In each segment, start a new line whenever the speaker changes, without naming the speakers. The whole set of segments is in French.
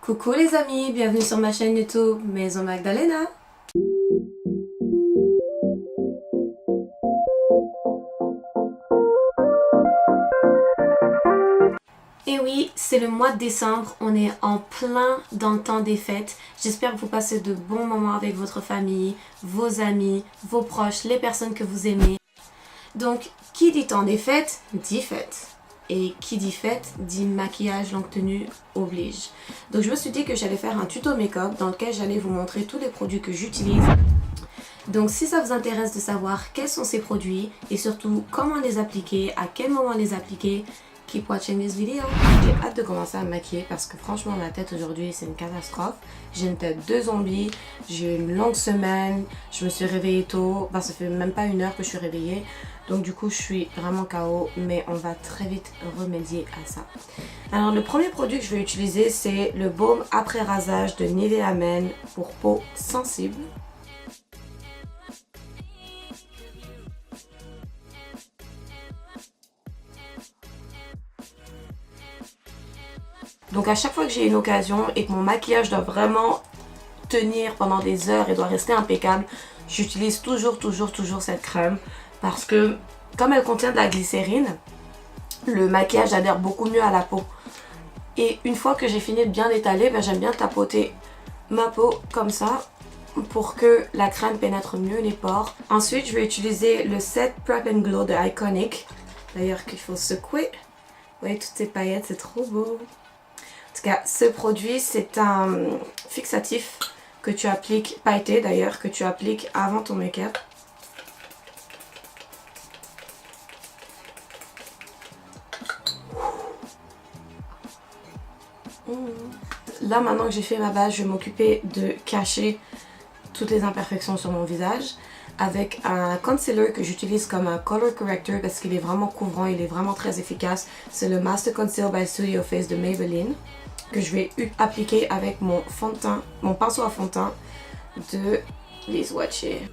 Coucou les amis, bienvenue sur ma chaîne YouTube Maison Magdalena. Et oui, c'est le mois de décembre, on est en plein dans le temps des fêtes. J'espère que vous passez de bons moments avec votre famille, vos amis, vos proches, les personnes que vous aimez. Donc, qui dit temps des fêtes, dit fête. Et qui dit fête, dit maquillage, longue tenue, oblige. Donc je me suis dit que j'allais faire un tuto make-up dans lequel j'allais vous montrer tous les produits que j'utilise. Donc si ça vous intéresse de savoir quels sont ces produits et surtout comment les appliquer, à quel moment les appliquer, keep watching this video. J'ai hâte de commencer à me maquiller parce que franchement ma tête aujourd'hui c'est une catastrophe. J'ai une tête de zombie, j'ai eu une longue semaine, je me suis réveillée tôt, enfin ça fait même pas 1 heure que je suis réveillée. Donc du coup je suis vraiment KO, mais on va très vite remédier à ça. Alors le premier produit que je vais utiliser c'est le baume après rasage de Nivea Men pour peau sensible. Donc à chaque fois que j'ai une occasion et que mon maquillage doit vraiment tenir pendant des heures et doit rester impeccable, j'utilise toujours cette crème parce que comme elle contient de la glycérine, le maquillage adhère beaucoup mieux à la peau. Et une fois que j'ai fini de bien l'étaler, j'aime bien tapoter ma peau comme ça pour que la crème pénètre mieux les pores. Ensuite, je vais utiliser le set Prep and Glow de Iconic. D'ailleurs qu'il faut secouer. Vous voyez toutes ces paillettes, c'est trop beau. En tout cas, ce produit, c'est un fixatif que tu appliques, pailleté d'ailleurs, que tu appliques avant ton make-up. Là, maintenant que j'ai fait ma base, je vais m'occuper de cacher toutes les imperfections sur mon visage avec un concealer que j'utilise comme un color corrector parce qu'il est vraiment couvrant, il est vraiment très efficace. C'est le Master Conceal by Studio Face de Maybelline que je vais appliquer avec mon fond de teint, mon pinceau à fond de teint de les Swatcher.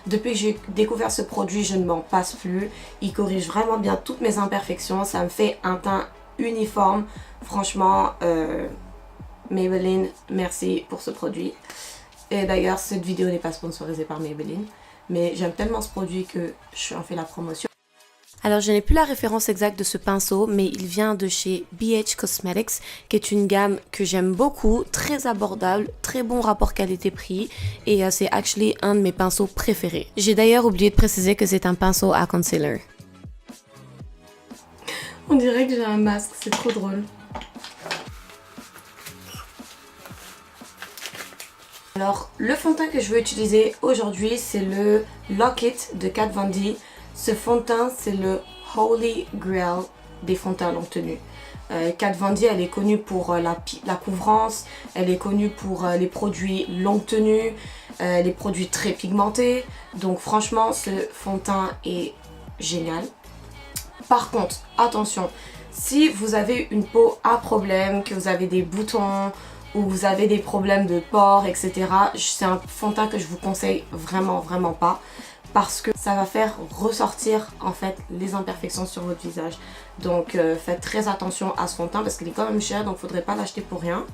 Depuis que j'ai découvert ce produit, je ne m'en passe plus. Il corrige vraiment bien toutes mes imperfections. Ça me fait un teint uniforme. Franchement, Maybelline, merci pour ce produit. Et d'ailleurs, cette vidéo n'est pas sponsorisée par Maybelline. Mais j'aime tellement ce produit que je en fais la promotion. Alors je n'ai plus la référence exacte de ce pinceau, mais il vient de chez BH Cosmetics, qui est une gamme que j'aime beaucoup, très abordable, très bon rapport qualité-prix, et c'est actually un de mes pinceaux préférés. J'ai d'ailleurs oublié de préciser que c'est un pinceau à concealer. On dirait que j'ai un masque, c'est trop drôle. Alors le fond de teint que je veux utiliser aujourd'hui, c'est le Lock It de Kat Von D. Ce fond de teint, c'est le Holy Grail des fonds de teint longue tenue. Kat Von D, elle est connue pour la couvrance, elle est connue pour les produits longue tenue, les produits très pigmentés. Donc franchement, ce fond de teint est génial. Par contre, attention, si vous avez une peau à problème, que vous avez des boutons, ou vous avez des problèmes de pores, etc., c'est un fond de teint que je vous conseille vraiment pas. Parce que ça va faire ressortir en fait les imperfections sur votre visage. Donc faites très attention à ce fond de teint parce qu'il est quand même cher, donc faudrait pas l'acheter pour rien.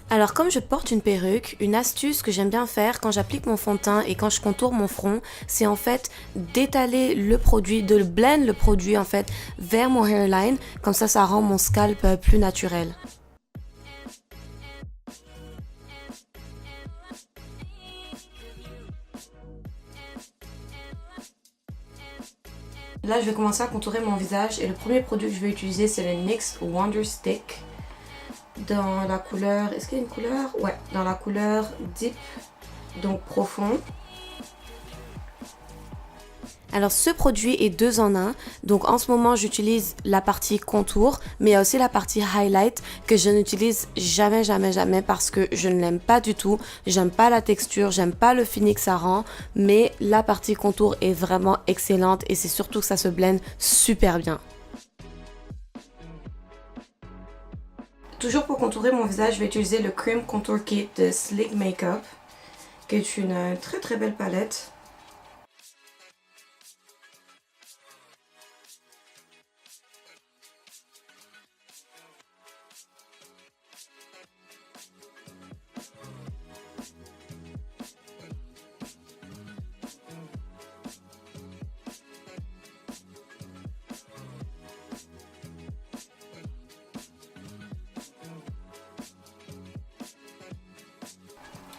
Alors comme je porte une perruque, une astuce que j'aime bien faire quand j'applique mon fond de teint et quand je contourne mon front, c'est en fait d'étaler le produit, de blend le produit en fait vers mon hairline, comme ça rend mon scalp plus naturel. Là, je vais commencer à contourer mon visage et le premier produit que je vais utiliser, c'est le NYX Wonder Stick dans la couleur, est-ce qu'il y a une couleur? Ouais, dans la couleur Deep, donc profond. Alors ce produit est 2 en 1, donc en ce moment j'utilise la partie contour, mais il y a aussi la partie highlight que je n'utilise jamais parce que je ne l'aime pas du tout, j'aime pas la texture, j'aime pas le fini que ça rend, mais la partie contour est vraiment excellente et c'est surtout que ça se blende super bien. Toujours pour contourer mon visage, je vais utiliser le Cream Contour Kit de Sleek Makeup, qui est une très belle palette.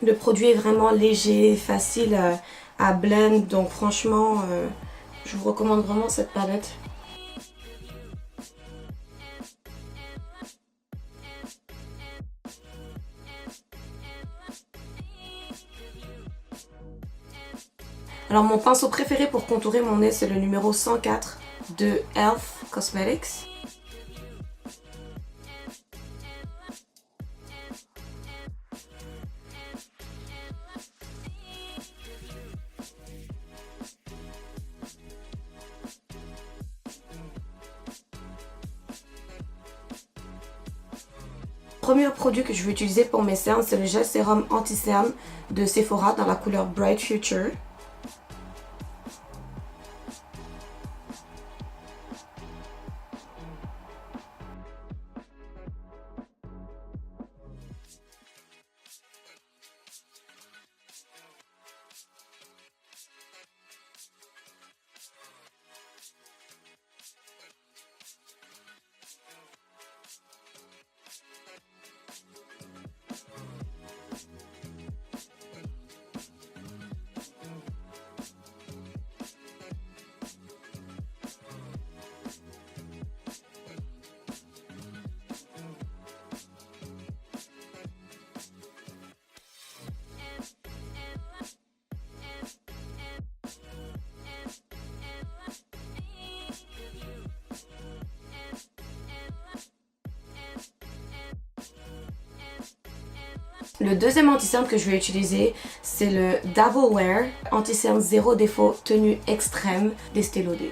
Le produit est vraiment léger, facile à blend, donc franchement, je vous recommande vraiment cette palette. Alors mon pinceau préféré pour contourer mon nez, c'est le numéro 104 de e.l.f. Cosmetics. Le premier produit que je vais utiliser pour mes cernes, c'est le gel sérum anti-cerne de Sephora dans la couleur Bright Future. Le deuxième anti-cerne que je vais utiliser, c'est le Double Wear anti-cerne zéro défaut tenue extrême d'Estée Lauder.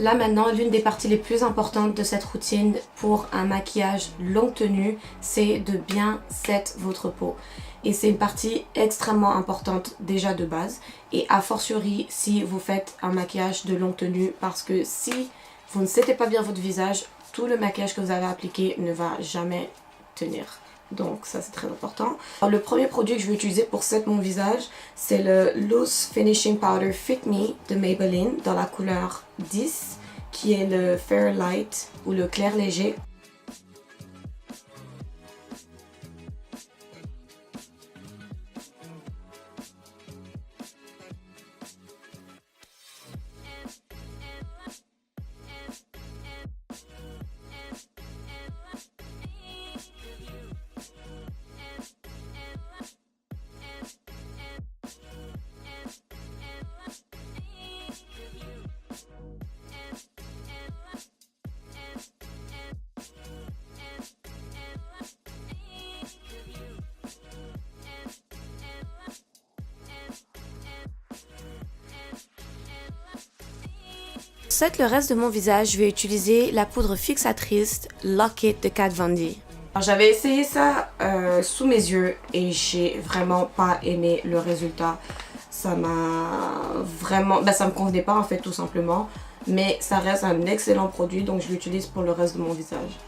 Là maintenant, l'une des parties les plus importantes de cette routine pour un maquillage longue tenue, c'est de bien set votre peau. Et c'est une partie extrêmement importante déjà de base, et a fortiori si vous faites un maquillage de longue tenue, parce que si vous ne setez pas bien votre visage, tout le maquillage que vous avez appliqué ne va jamais tenir. Donc ça c'est très important. Alors, le premier produit que je vais utiliser pour set mon visage, c'est le Loose Finishing Powder Fit Me de Maybelline dans la couleur 10, qui est le Fair Light ou le clair léger. set le reste de mon visage, je vais utiliser la poudre fixatrice Lock It de Kat Von D.
J'avais essayé ça sous mes yeux et j'ai vraiment pas aimé le résultat. Ça m'a vraiment... ça me convenait pas en fait tout simplement. Mais ça reste un excellent produit donc je l'utilise pour le reste de mon visage.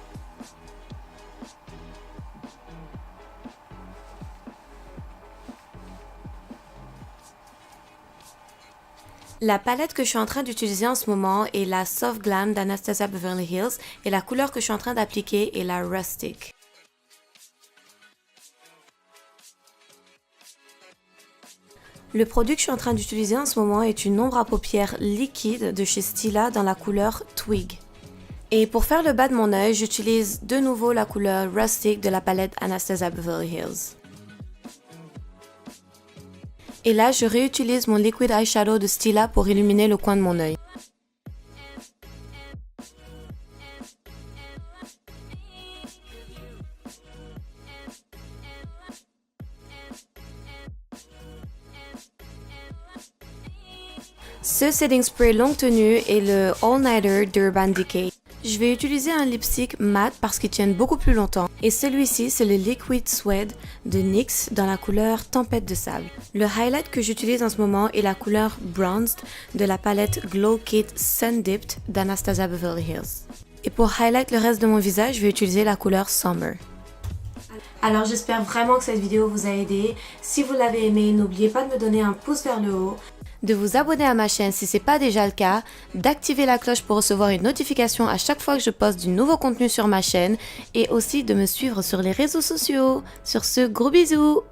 La palette que je suis en train d'utiliser en ce moment est la Soft Glam d'Anastasia Beverly Hills et la couleur que je suis en train d'appliquer est la Rustic. Le produit que je suis en train d'utiliser en ce moment est une ombre à paupières liquide de chez Stila dans la couleur Twig. Et pour faire le bas de mon œil, j'utilise de nouveau la couleur Rustic de la palette Anastasia Beverly Hills. Et là, je réutilise mon liquid eyeshadow de Stila pour illuminer le coin de mon œil. Ce setting spray longue tenue est le All Nighter d'Urban Decay. Je vais utiliser un lipstick mat parce qu'ils tiennent beaucoup plus longtemps. Et celui-ci, c'est le Liquid Suede de NYX dans la couleur Tempête de sable. Le highlight que j'utilise en ce moment est la couleur Bronzed de la palette Glow Kit Sun Dipped d'Anastasia Beverly Hills. Et pour highlight le reste de mon visage, je vais utiliser la couleur Summer. Alors j'espère vraiment que cette vidéo vous a aidé. Si vous l'avez aimé, n'oubliez pas de me donner un pouce vers le haut, de vous abonner à ma chaîne si ce n'est pas déjà le cas, d'activer la cloche pour recevoir une notification à chaque fois que je poste du nouveau contenu sur ma chaîne et aussi de me suivre sur les réseaux sociaux. Sur ce, gros bisous!